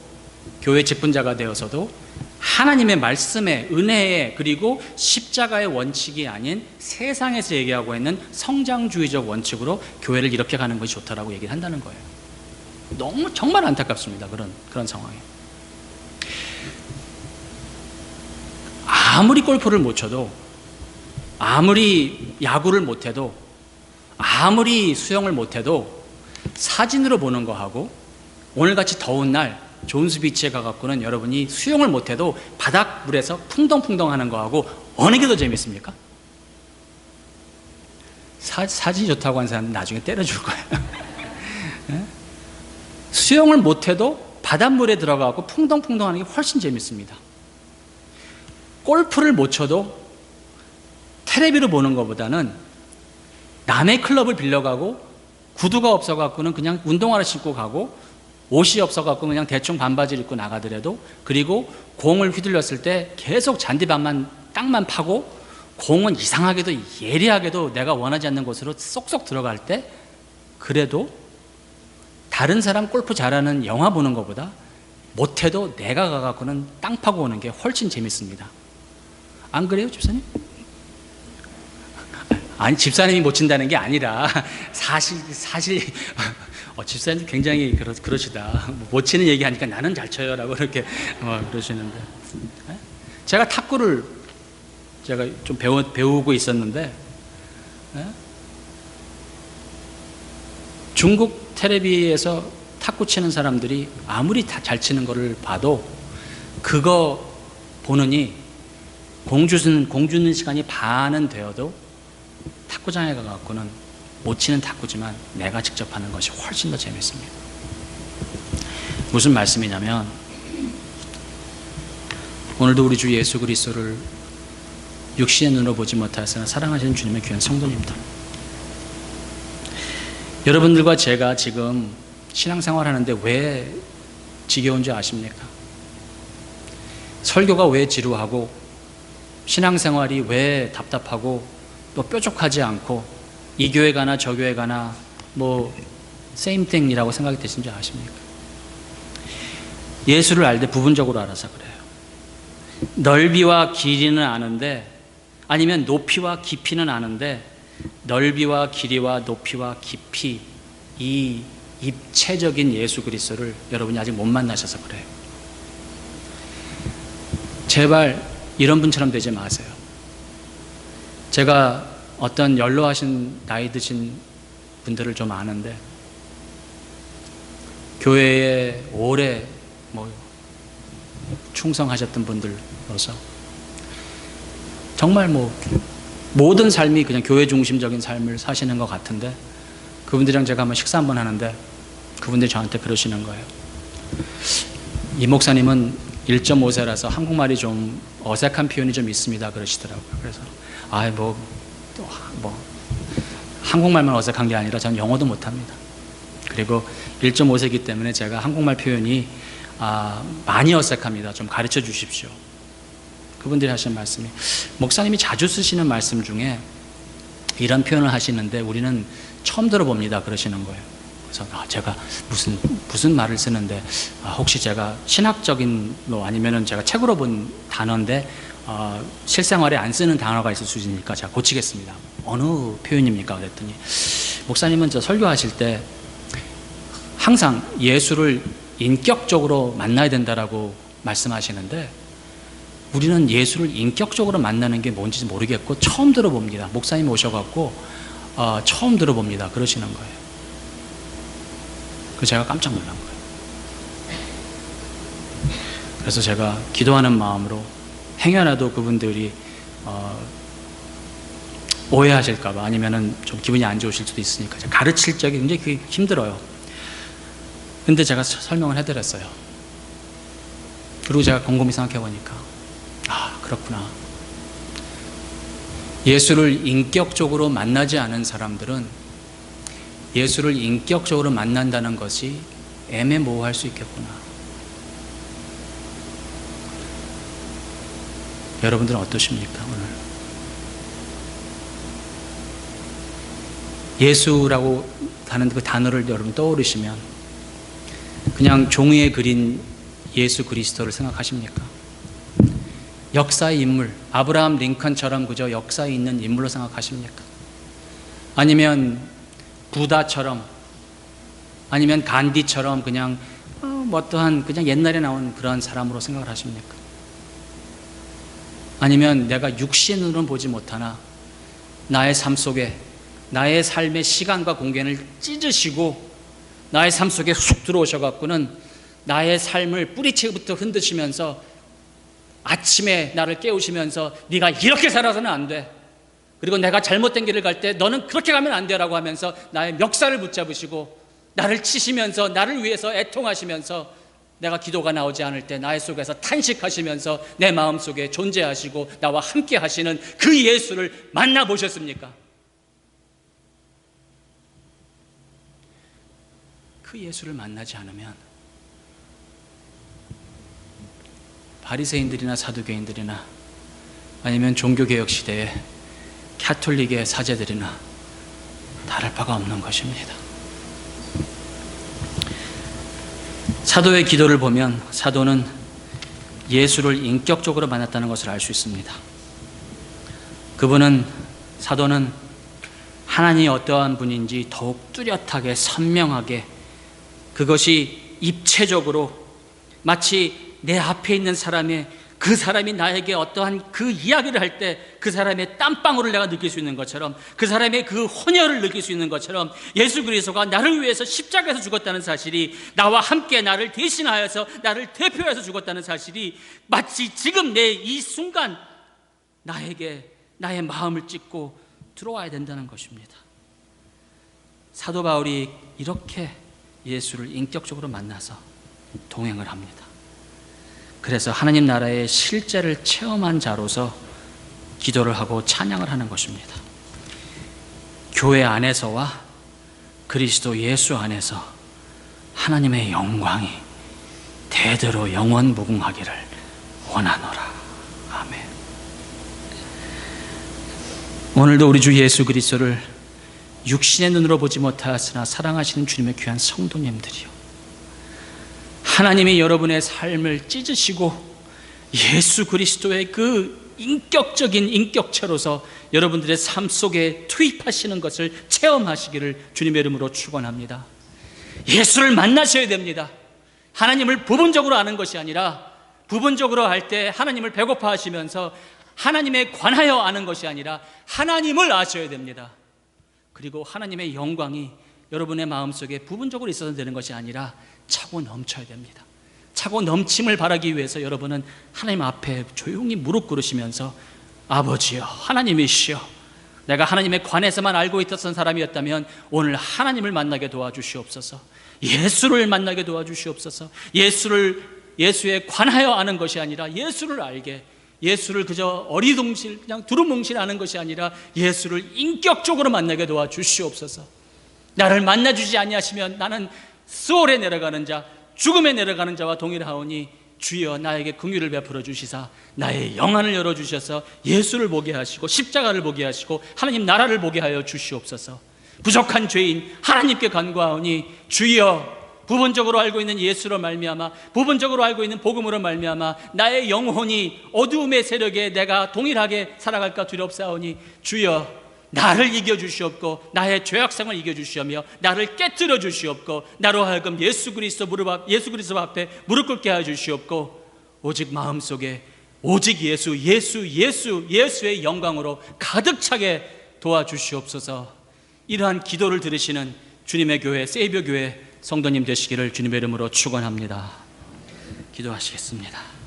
교회 직분자가 되어서도 하나님의 말씀에 은혜에 그리고 십자가의 원칙이 아닌 세상에서 얘기하고 있는 성장주의적 원칙으로 교회를 이렇게 가는 것이 좋다라고 얘기를 한다는 거예요. 너무 정말 안타깝습니다. 그런 상황이. 아무리 골프를 못 쳐도 아무리 야구를 못해도 아무리 수영을 못해도 사진으로 보는 거하고 오늘같이 더운 날 존스비치에 가갖고는 여러분이 수영을 못해도 바닷물에서 풍덩풍덩 하는 거하고 어느 게 더 재밌습니까? 사진이 좋다고 하는 사람은 나중에 때려줄 거예요. 네? 수영을 못해도 바닷물에 들어가고 풍덩풍덩 하는 게 훨씬 재밌습니다. 골프를 못 쳐도 텔레비로 보는 것보다는 남의 클럽을 빌려가고 구두가 없어갖고는 그냥 운동화를 신고 가고 옷이 없어갖고 그냥 대충 반바지를 입고 나가더라도 그리고 공을 휘둘렀을 때 계속 잔디밭만 땅만 파고 공은 이상하게도 예리하게도 내가 원하지 않는 곳으로 쏙쏙 들어갈 때 그래도 다른 사람 골프 잘하는 영화 보는 것보다 못해도 내가 가갖고는 땅 파고 오는 게 훨씬 재밌습니다. 안 그래요, 집사님? 아니, 집사님이 못 친다는 게 아니라 사실 집사님 굉장히 그러시다. 못 치는 얘기하니까 나는 잘 쳐요라고 이렇게 그러시는데 제가 탁구를 제가 좀 배우고 있었는데 중국 텔레비에서 탁구 치는 사람들이 아무리 다 잘 치는 거를 봐도 그거 보느니 공 주는 시간이 반은 되어도 탁구장에 가갖고는 못 치는 탁구지만 내가 직접 하는 것이 훨씬 더 재밌습니다. 무슨 말씀이냐면 오늘도 우리 주 예수 그리스도를 육신의 눈으로 보지 못하였으나 사랑하시는 주님의 귀한 성도님들, 여러분들과 제가 지금 신앙생활 하는데 왜 지겨운지 아십니까? 설교가 왜 지루하고 신앙생활이 왜 답답하고 또 뾰족하지 않고 이 교회 가나 저 교회 가나 뭐 same thing이라고 생각이 되신지 아십니까? 예수를 알 때 부분적으로 알아서 그래요. 넓이와 길이는 아는데 아니면 높이와 깊이는 아는데 넓이와 길이와 높이와 깊이 이 입체적인 예수 그리스도를 여러분이 아직 못 만나셔서 그래요. 제발 이런 분처럼 되지 마세요. 제가 어떤 연로하신 나이 드신 분들을 좀 아는데 교회에 오래 충성하셨던 분들로서 정말 모든 삶이 그냥 교회 중심적인 삶을 사시는 것 같은데 그분들이랑 제가 한번 식사 한번 하는데 그분들이 저한테 그러시는 거예요. 이 목사님은 1.5세라서 한국말이 좀 어색한 표현이 좀 있습니다 그러시더라고요. 그래서 한국말만 어색한 게 아니라 저는 영어도 못합니다. 그리고 1.5세기 때문에 제가 한국말 표현이 많이 어색합니다. 좀 가르쳐 주십시오. 그분들이 하시는 말씀이, 목사님이 자주 쓰시는 말씀 중에 이런 표현을 하시는데 우리는 처음 들어봅니다 그러시는 거예요. 그래서 제가 무슨 말을 쓰는데 혹시 제가 신학적인 아니면은 제가 책으로 본 단어인데 실생활에 안 쓰는 단어가 있을 수 있으니까 제가 고치겠습니다. 어느 표현입니까? 그랬더니 목사님은 저 설교하실 때 항상 예수를 인격적으로 만나야 된다라고 말씀하시는데 우리는 예수를 인격적으로 만나는 게 뭔지 모르겠고 처음 들어봅니다. 목사님 오셔갖고 처음 들어봅니다 그러시는 거예요. 그래서 제가 깜짝 놀란 거예요. 그래서 제가 기도하는 마음으로 행여라도 그분들이 오해하실까봐 아니면은 좀 기분이 안 좋으실 수도 있으니까 제가 가르칠 적이 굉장히 그게 힘들어요. 근데 제가 설명을 해드렸어요. 그리고 제가 곰곰이 생각해 보니까 그렇구나. 예수를 인격적으로 만나지 않은 사람들은 예수를 인격적으로 만난다는 것이 애매모호할 수 있겠구나. 여러분들은 어떠십니까 오늘? 예수라고 하는 그 단어를 여러분 떠오르시면 그냥 종이에 그린 예수 그리스도를 생각하십니까? 역사의 인물, 아브라함 링컨처럼 그저 역사에 있는 인물로 생각하십니까? 아니면 부다처럼, 아니면 간디처럼 그냥 어떠한 그냥 옛날에 나온 그런 사람으로 생각을 하십니까? 아니면 내가 육신으로는 보지 못하나 나의 삶 속에 나의 삶의 시간과 공간을 찢으시고 나의 삶 속에 훅 들어오셔갖고는 나의 삶을 뿌리채부터 흔드시면서 아침에 나를 깨우시면서 네가 이렇게 살아서는 안 돼. 그리고 내가 잘못된 길을 갈 때 너는 그렇게 가면 안 돼라고 하면서 나의 멱살을 붙잡으시고 나를 치시면서 나를 위해서 애통하시면서 내가 기도가 나오지 않을 때 나의 속에서 탄식하시면서 내 마음속에 존재하시고 나와 함께 하시는 그 예수를 만나보셨습니까? 그 예수를 만나지 않으면 바리새인들이나 사두개인들이나 아니면 종교개혁 시대의 가톨릭의 사제들이나 다를 바가 없는 것입니다. 사도의 기도를 보면 사도는 예수를 인격적으로 만났다는 것을 알 수 있습니다. 사도는 하나님이 어떠한 분인지 더욱 뚜렷하게 선명하게 그것이 입체적으로 마치 내 앞에 있는 그 사람이 나에게 어떠한 그 이야기를 할 때 그 사람의 땀방울을 내가 느낄 수 있는 것처럼 그 사람의 그 혼혈을 느낄 수 있는 것처럼 예수 그리스도가 나를 위해서 십자가에서 죽었다는 사실이 나와 함께 나를 대신하여서 나를 대표해서 죽었다는 사실이 마치 지금 내 이 순간 나에게 나의 마음을 찢고 들어와야 된다는 것입니다. 사도 바울이 이렇게 예수를 인격적으로 만나서 동행을 합니다. 그래서 하나님 나라의 실제를 체험한 자로서 기도를 하고 찬양을 하는 것입니다. 교회 안에서와 그리스도 예수 안에서 하나님의 영광이 대대로 영원 무궁하기를 원하노라. 아멘. 오늘도 우리 주 예수 그리스도를 육신의 눈으로 보지 못하였으나 사랑하시는 주님의 귀한 성도님들이요, 하나님이 여러분의 삶을 찢으시고 예수 그리스도의 그 인격적인 인격체로서 여러분들의 삶 속에 투입하시는 것을 체험하시기를 주님의 이름으로 축원합니다. 예수를 만나셔야 됩니다. 하나님을 부분적으로 아는 것이 아니라 부분적으로 할 때 하나님을 배고파 하시면서 하나님에 관하여 아는 것이 아니라 하나님을 아셔야 됩니다. 그리고 하나님의 영광이 여러분의 마음속에 부분적으로 있어서 되는 것이 아니라 차고 넘쳐야 됩니다. 차고 넘침을 바라기 위해서 여러분은 하나님 앞에 조용히 무릎 꿇으시면서 아버지여, 하나님이시여, 내가 하나님에 관해서만 알고 있었던 사람이었다면 오늘 하나님을 만나게 도와주시옵소서. 예수를 만나게 도와주시옵소서. 예수에 관하여 아는 것이 아니라 예수를 알게, 예수를 그저 어리둥실 그냥 두루뭉실 아는 것이 아니라 예수를 인격적으로 만나게 도와주시옵소서. 나를 만나주지 아니하시면 나는 수월에 내려가는 자, 죽음에 내려가는 자와 동일하오니 주여 나에게 긍휼을 베풀어 주시사 나의 영안을 열어주셔서 예수를 보게 하시고 십자가를 보게 하시고 하나님 나라를 보게 하여 주시옵소서. 부족한 죄인 하나님께 간구하오니 주여 부분적으로 알고 있는 예수로 말미암아, 부분적으로 알고 있는 복음으로 말미암아 나의 영혼이 어두움의 세력에 내가 동일하게 살아갈까 두렵사오니 주여 나를 이겨주시옵고 나의 죄악성을 이겨주시오며 나를 깨뜨려 주시옵고 나로 하여금 예수 그리스도 앞에 무릎 꿇게 하여 주시옵고 오직 마음속에 오직 예수의 영광으로 가득 차게 도와주시옵소서. 이러한 기도를 들으시는 주님의 교회 세이비어 교회 성도님 되시기를 주님의 이름으로 축원합니다. 기도하시겠습니다.